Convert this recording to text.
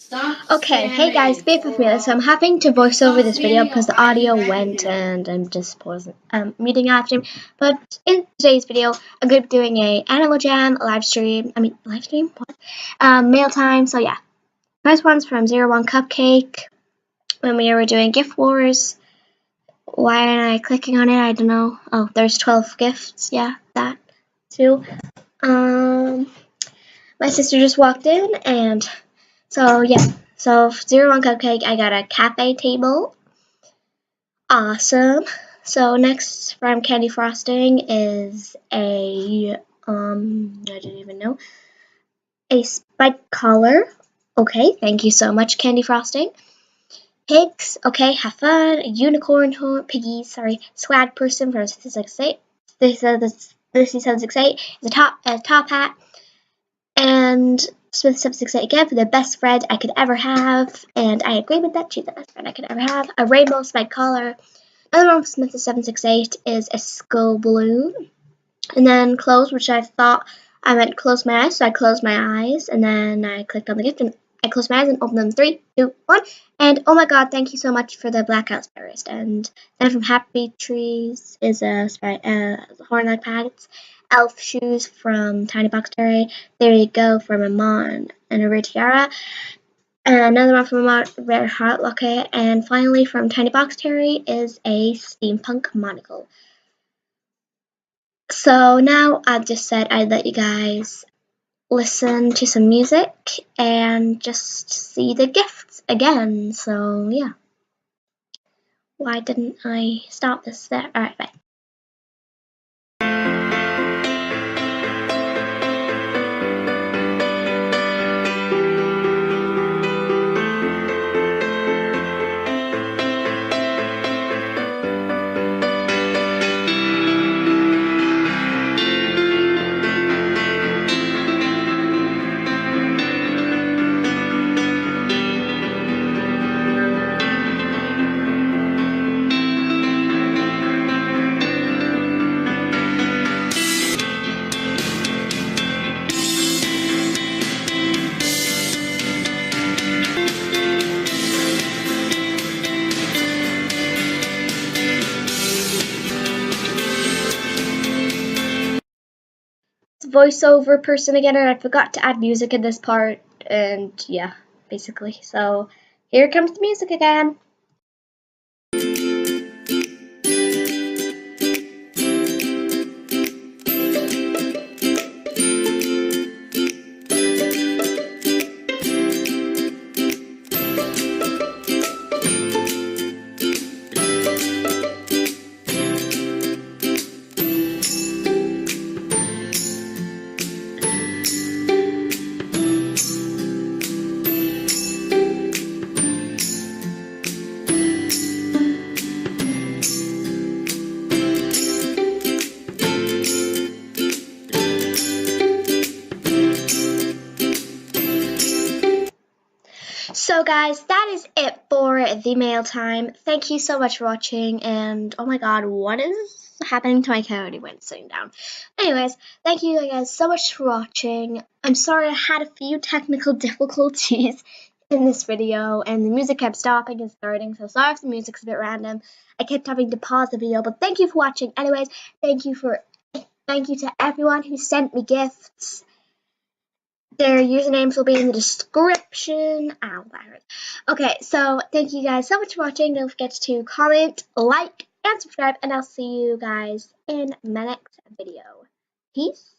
Okay, hey guys, Bffamelia. So I'm having to voice over this video because the audio went and I'm just pausing, muting after. But in today's video, I'm going to be doing a Animal Jam live stream. What? Mail time. So yeah, first one's from 01 Cupcake when we were doing gift wars. Why aren't I clicking on it? I don't know. Oh, there's 12 gifts. Yeah, that too. My sister just walked in and so yeah. So 01 Cupcake, I got a cafe table. Awesome. So next from Candy Frosting is I didn't even know. A spike collar. Okay, thank you so much, Candy Frosting. Pigs, okay, have fun. A unicorn horn, Piggiz, sorry, swag person from 6768. This 768 is a top hat. And Smith 768 again for the best friend I could ever have, and I agree with that. She's the best friend I could ever have. A rainbow spike collar. Another one for Smith 768 is a skull balloon. And then close, which I thought I meant close my eyes, so I closed my eyes, and then I clicked on the gift, and I closed my eyes and opened them. 3, 2, 1. And oh my god, thank you so much for the blackout spirits. And then from Happy Trees is a horn-like pads. Elf shoes from tinyboxterry. There you go from Amon and a red tiara. And another one from Amon, red heart locket. And finally from tinyboxterry is a steampunk monocle. So now I've just said I'd let you guys listen to some music and just see the gifts again. So yeah. Why didn't I stop this there? Alright, bye. Voiceover person again, and I forgot to add music in this part, and yeah, basically. So here comes the music again. So guys, that is it for the mail time. Thank you so much for watching, and oh my god, what is happening to my coyote when it's sitting down? Anyways, thank you guys so much for watching. I'm sorry I had a few technical difficulties in this video, and the music kept stopping and starting, so sorry if the music's a bit random. I kept having to pause the video, but thank you for watching. Anyways, thank you to everyone who sent me gifts. Their usernames will be in the description. Ow, that hurt. Okay, so thank you guys so much for watching. Don't forget to comment, like, and subscribe, and I'll see you guys in my next video. Peace.